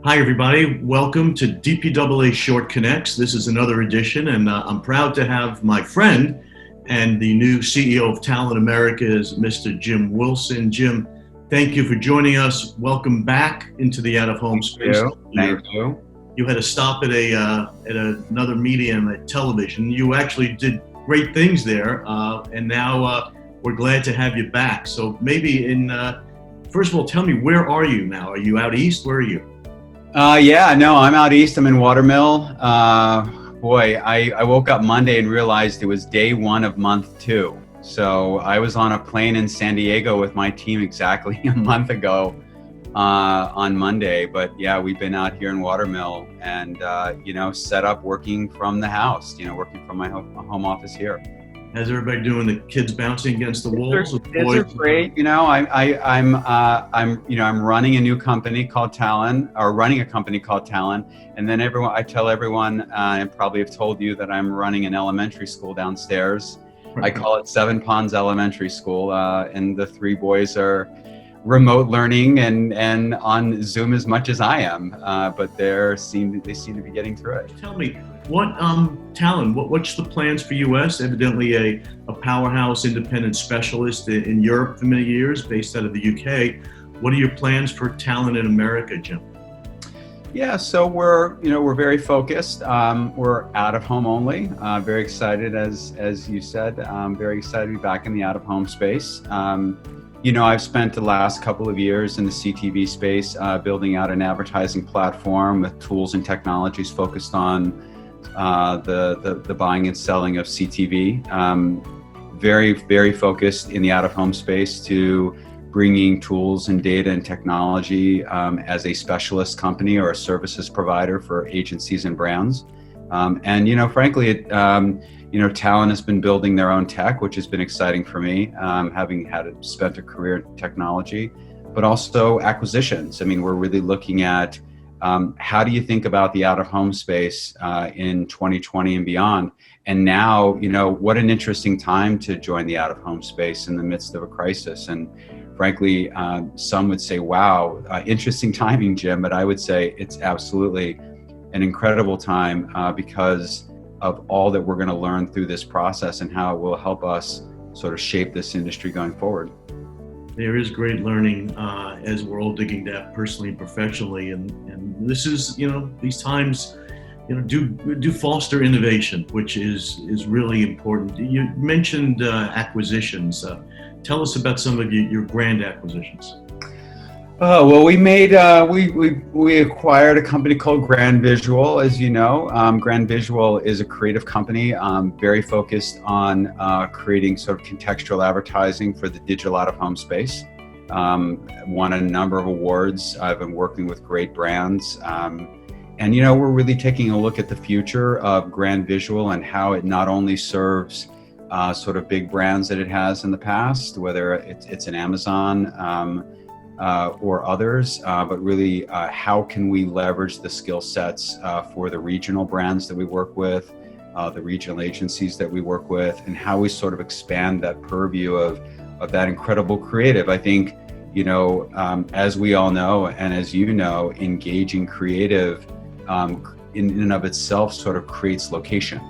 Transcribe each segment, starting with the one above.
Hi, everybody. Welcome to DPAA Short Connects. This is another edition, and I'm proud to have my friend and the new CEO of Talon America is Mr. Jim Wilson. Jim, thank you for joining us. Welcome back into the out-of-home space. Thank you. You had a stop at another medium at television. You actually did great things there, and now we're glad to have you back. So maybe first of all, tell me, where are you now? Are you out east? Where are you? I'm out east. I'm in Watermill. I woke up Monday and realized it was day one of month 2. So I was on a plane in San Diego with my team exactly a month ago on Monday. But yeah, we've been out here in Watermill and, set up working from the house, working from my home office here. How's everybody doing? The kids bouncing against the walls? Kids are great. I'm running a new company called Talon, and then I tell everyone, and probably have told you that I'm running an elementary school downstairs. I call it Seven Ponds Elementary School, and the 3 boys are remote learning and on Zoom as much as I am, but they seem to be getting through it. Tell me, Talon, what's the plans for US? Evidently a powerhouse independent specialist in Europe for many years, based out of the UK. What are your plans for Talon in America, Jim? Yeah, so we're very focused. We're out of home only. Very excited, as you said. Very excited to be back in the out of home space. I've spent the last couple of years in the CTV space, building out an advertising platform with tools and technologies focused on the buying and selling of CTV. Very, very focused in the out-of-home space to bringing tools and data and technology as a specialist company or a services provider for agencies and brands. Frankly, Talon has been building their own tech, which has been exciting for me, having spent a career in technology, but also acquisitions. I mean, we're really looking at how do you think about the out-of-home space in 2020 and beyond? And now, what an interesting time to join the out-of-home space in the midst of a crisis. And frankly, some would say, wow, interesting timing, Jim, but I would say it's absolutely an incredible time because of all that we're going to learn through this process and how it will help us sort of shape this industry going forward. There is great learning as we're all digging that personally and professionally, and this is, these times, do foster innovation, which is really important. You mentioned acquisitions. Tell us about some of your grand acquisitions. Well, we acquired a company called Grand Visual, as you know. Grand Visual is a creative company, very focused on creating sort of contextual advertising for the digital out-of-home space. Won a number of awards. I've been working with great brands. And we're really taking a look at the future of Grand Visual and how it not only serves sort of big brands that it has in the past, whether it's an Amazon, or others, but really how can we leverage the skill sets for the regional brands that we work with, the regional agencies that we work with, and how we sort of expand that purview of that incredible creative. I think, as we all know, and as you know, engaging creative in and of itself sort of creates location.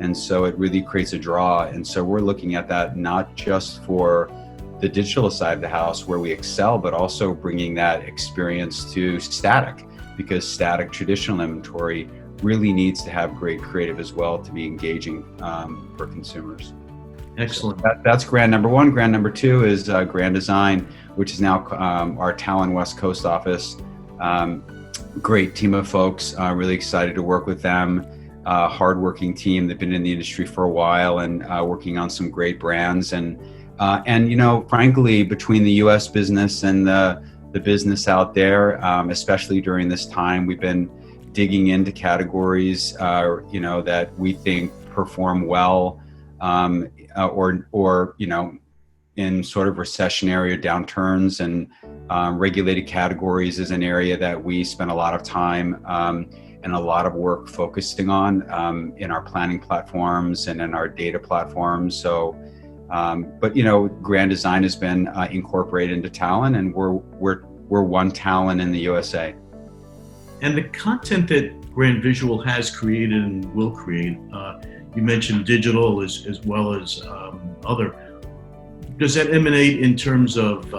And so it really creates a draw. And so we're looking at that not just for the digital side of the house where we excel, but also bringing that experience to static, because static traditional inventory really needs to have great creative as well to be engaging for consumers. Excellent. So that's Grand number 1. Grand number 2 is Grand Design, which is now our Talon West Coast office. Great team of folks, really excited to work with them. Hardworking team. They've been in the industry for a while and working on some great brands. And frankly, between the U.S. business and the business out there, especially during this time, we've been digging into categories, that we think perform well, or in sort of recessionary or downturns. And regulated categories is an area that we spend a lot of time and a lot of work focusing on in our planning platforms and in our data platforms. So. But Grand Design has been incorporated into Talon, and we're one Talon in the USA. And the content that Grand Visual has created and will create, you mentioned digital as well as other. Does that emanate in terms of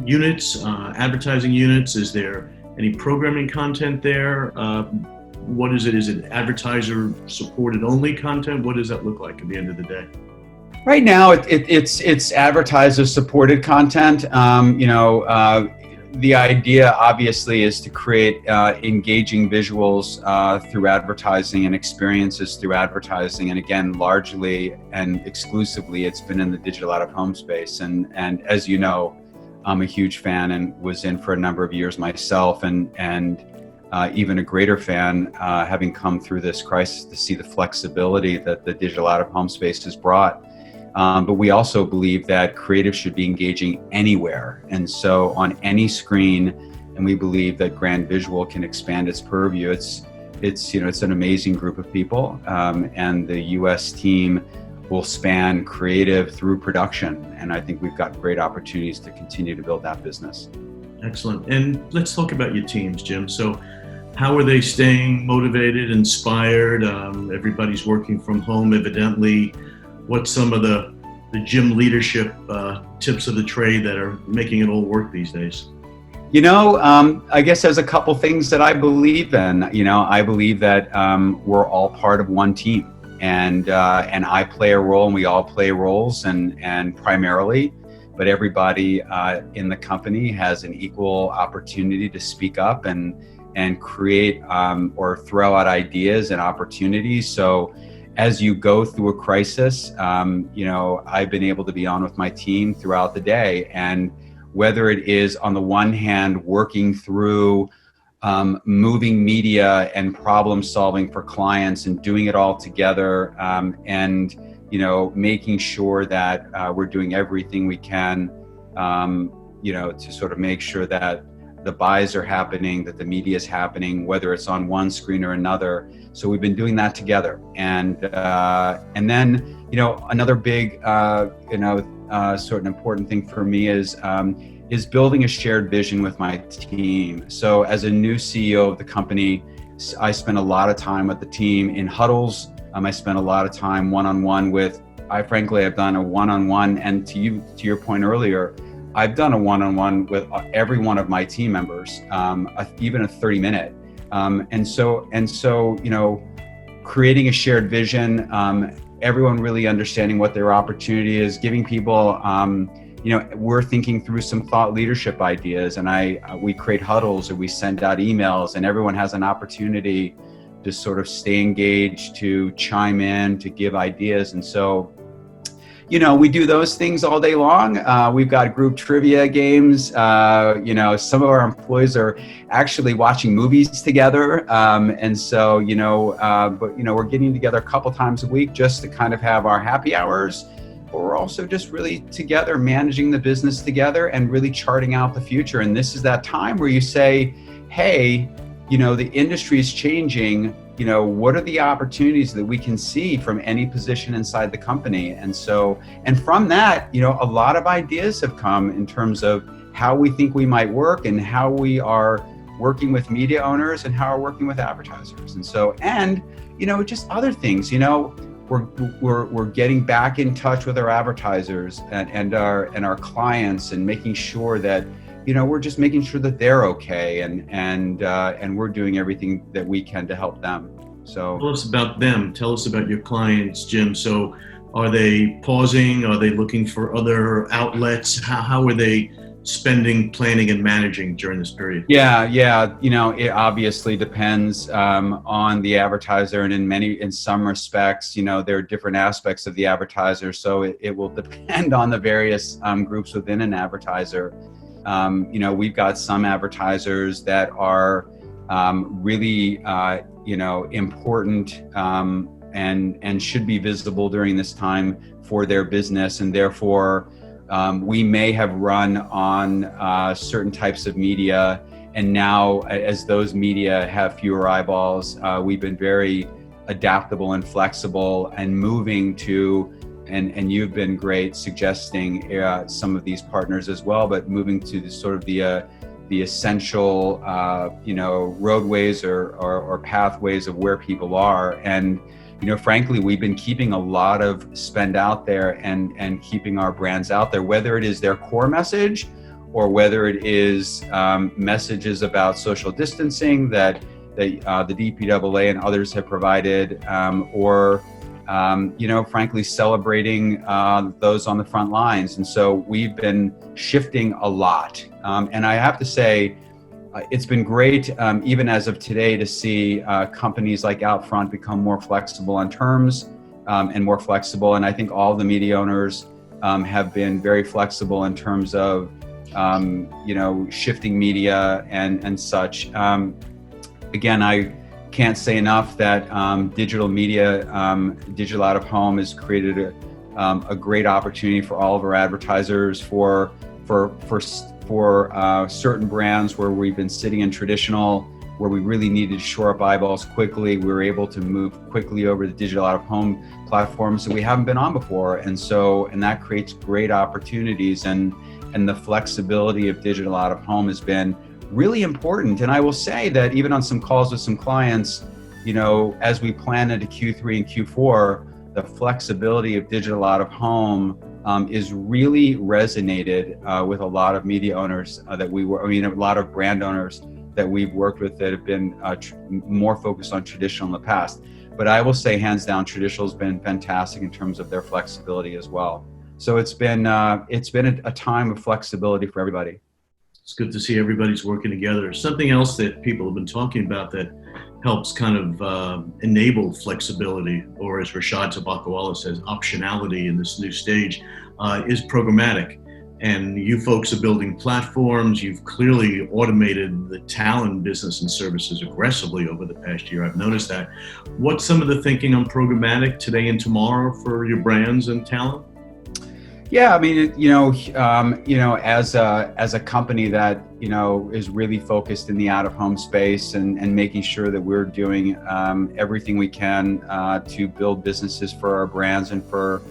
units, advertising units? Is there any programming content there? What is it? Is it advertiser supported only content? What does that look like at the end of the day? Right now, it's advertiser supported content. The idea obviously is to create engaging visuals through advertising and experiences through advertising. And again, largely and exclusively, it's been in the digital out-of-home space. And as you know, I'm a huge fan and was in for a number of years myself, and even a greater fan, having come through this crisis to see the flexibility that the digital out-of-home space has brought. But we also believe that creative should be engaging anywhere, and so on any screen. And we believe that Grand Visual can expand its purview. It's an amazing group of people, and the U.S. team will span creative through production. And I think we've got great opportunities to continue to build that business. Excellent. And let's talk about your teams, Jim. So how are they staying motivated, inspired? Everybody's working from home, evidently. What's some of the gym leadership tips of the trade that are making it all work these days? I guess there's a couple things that I believe in. I believe that we're all part of one team, and I play a role, and we all play roles, and primarily, but everybody in the company has an equal opportunity to speak up and create or throw out ideas and opportunities. So as you go through a crisis, I've been able to be on with my team throughout the day. And whether it is on the one hand, working through moving media and problem solving for clients and doing it all together, and making sure that we're doing everything we can, to sort of make sure that the buys are happening, that the media is happening, whether it's on one screen or another. So we've been doing that together. And then, another big, sort of important thing for me is building a shared vision with my team. So as a new CEO of the company, I spend a lot of time with the team in huddles. I spend a lot of time one-on-one with, I've done a one-on-one, and to your point earlier, I've done a one-on-one with every one of my team members, even a 30-minute. And so, creating a shared vision, everyone really understanding what their opportunity is, giving people, we're thinking through some thought leadership ideas, and we create huddles, or we send out emails, and everyone has an opportunity to sort of stay engaged, to chime in, to give ideas. And so, we do those things all day long. We've got group trivia games. Some of our employees are actually watching movies together. And so, we're getting together a couple times a week just to kind of have our happy hours. But we're also just really together, managing the business together and really charting out the future. And this is that time where you say, hey, the industry is changing. What are the opportunities that we can see from any position inside the company? And from that, a lot of ideas have come in terms of how we think we might work, and how we are working with media owners, and how we're working with advertisers. And just other things, we're getting back in touch with our advertisers and our clients, and making sure that we're just making sure that they're okay, and we're doing everything that we can to help them. So tell us about them. Tell us about your clients, Jim. So are they pausing? Are they looking for other outlets? How are they spending, planning, and managing during this period? Yeah. It obviously depends on the advertiser, and in some respects, there are different aspects of the advertiser. So it will depend on the various groups within an advertiser. We've got some advertisers that are really, important and should be visible during this time for their business, and therefore we may have run on certain types of media, and now as those media have fewer eyeballs, we've been very adaptable and flexible and moving to. And you've been great suggesting some of these partners as well, but moving to the the essential, roadways or pathways of where people are. And, frankly, we've been keeping a lot of spend out there and keeping our brands out there, whether it is their core message or whether it is messages about social distancing that the DPAA and others have provided, or frankly, celebrating those on the front lines. And so we've been shifting a lot. And I have to say, it's been great, even as of today, to see companies like Outfront become more flexible on terms and more flexible. And I think all the media owners have been very flexible in terms of, shifting media and such. Again, I can't say enough that digital media, digital out of home has created a great opportunity for all of our advertisers for certain brands where we've been sitting in traditional, where we really needed to shore up eyeballs quickly. We were able to move quickly over to digital out of home platforms that we haven't been on before. And that creates great opportunities, and the flexibility of digital out of home has been really important. And I will say that even on some calls with some clients, as we plan into Q3 and Q4, the flexibility of digital out of home is really resonated with a lot of media owners a lot of brand owners that we've worked with that have been more focused on traditional in the past. But I will say, hands down, traditional has been fantastic in terms of their flexibility as well. So it's been a time of flexibility for everybody. It's good to see everybody's working together. Something else that people have been talking about that helps kind of enable flexibility, or as Rashad Tabakawala says, optionality in this new stage, is programmatic. And you folks are building platforms. You've clearly automated the Talon business and services aggressively over the past year. I've noticed that. What's some of the thinking on programmatic today and tomorrow for your brands and Talon? Yeah, I mean, as a company that, is really focused in the out-of-home space and making sure that we're doing everything we can to build businesses for our brands and for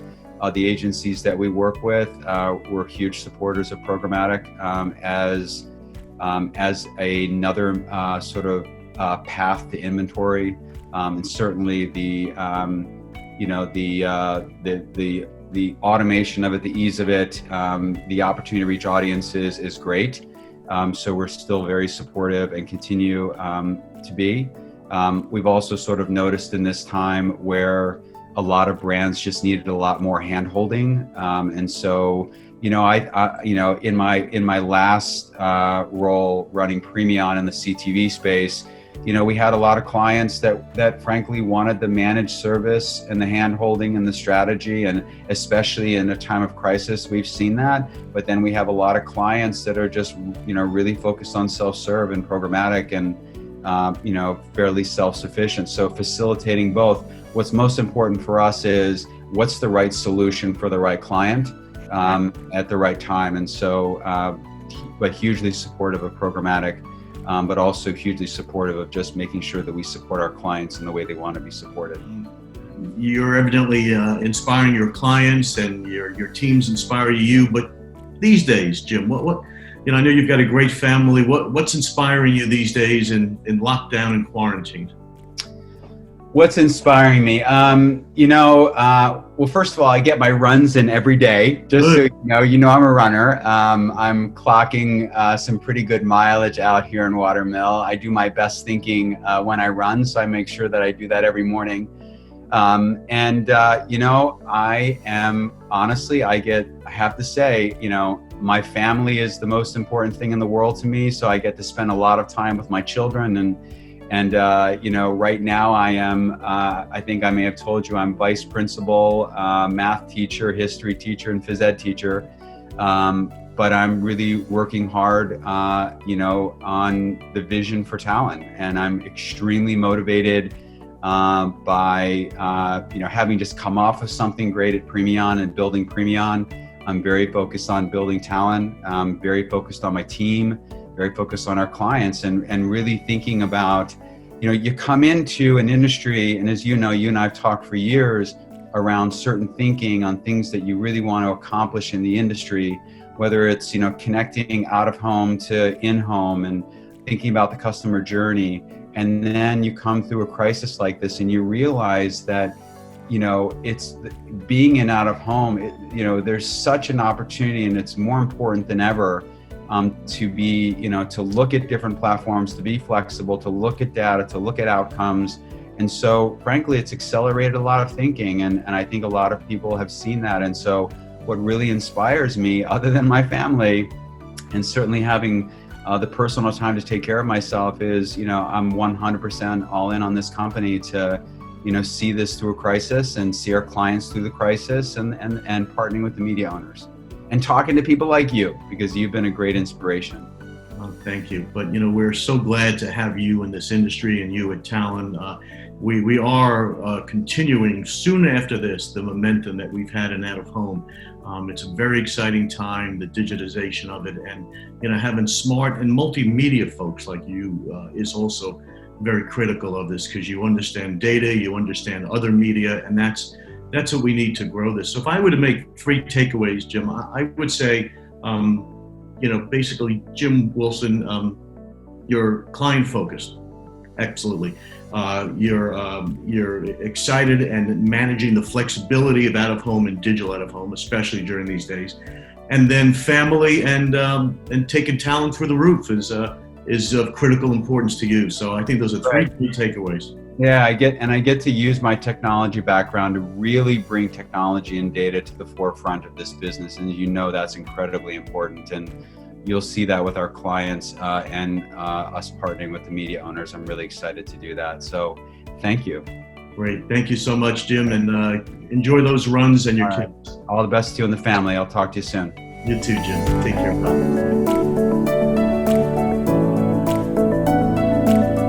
the agencies that we work with. We're huge supporters of programmatic as another sort of path to inventory, and certainly the automation of it, the ease of it, the opportunity to reach audiences is great. So we're still very supportive and continue to be. We've also sort of noticed in this time where a lot of brands just needed a lot more hand-holding. And so, in my last role running Premion in the CTV space, we had a lot of clients that frankly wanted the managed service and the hand-holding and the strategy, and especially in a time of crisis, we've seen that. But then we have a lot of clients that are just, really focused on self-serve and programmatic and, fairly self-sufficient. So facilitating both. What's most important for us is what's the right solution for the right client at the right time. And so, but hugely supportive of programmatic. But also hugely supportive of just making sure that we support our clients in the way they want to be supported. You're evidently inspiring your clients, and your teams inspire you. But these days, Jim, what I know you've got a great family. What's inspiring you these days in lockdown and quarantine? What's inspiring me? Well, first of all, I get my runs in every day. Just good. So I'm a runner. I'm clocking some pretty good mileage out here in Watermill. I do my best thinking when I run, so I make sure that I do that every morning. I am honestly, I have to say, my family is the most important thing in the world to me. So I get to spend a lot of time with my children, and right now I am, I think I may have told you, I'm vice principal, math teacher, history teacher, and phys ed teacher. But I'm really working hard, on the vision for Talon. And I'm extremely motivated by, having just come off of something great at Premion and building Premion. I'm very focused on building Talon. I'm very focused on my team, very focused on our clients, and really thinking about, you come into an industry, and as you know, you and I have talked for years around certain thinking on things that you really want to accomplish in the industry. whether it's, connecting out of home to in home and thinking about the customer journey. And then you come through a crisis like this and you realize that, it's being in out of home, there's such an opportunity, and it's more important than ever to be, to look at different platforms, to be flexible, to look at data, to look at outcomes. And so frankly, it's accelerated a lot of thinking. And I think a lot of people have seen that. And so what really inspires me, other than my family, and certainly having the personal time to take care of myself, is, I'm 100% all in on this company to, see this through a crisis and see our clients through the crisis, and partnering with the media owners and talking to people like you, because you've been a great inspiration. Oh, thank you. But, we're so glad to have you in this industry and you at Talon. We are continuing soon after this, the momentum that we've had in out of home. It's a very exciting time, the digitization of it, and having smart and multimedia folks like you is also very critical of this, because you understand data, you understand other media, and that's what we need to grow this. So if I were to make 3 takeaways, Jim, I would say, basically, Jim Wilson, you're client focused, absolutely. You're excited and managing the flexibility of out of home and digital out of home, especially during these days. And then family and taking Talon through the roof is of critical importance to you. So I think those are 3 key takeaways. Yeah, I get to use my technology background to really bring technology and data to the forefront of this business. And that's incredibly important. And you'll see that with our clients and us partnering with the media owners. I'm really excited to do that. So thank you. Great. Thank you so much, Jim. And enjoy those runs and your kids. All the best to you and the family. I'll talk to you soon. You too, Jim. Take care. Bye.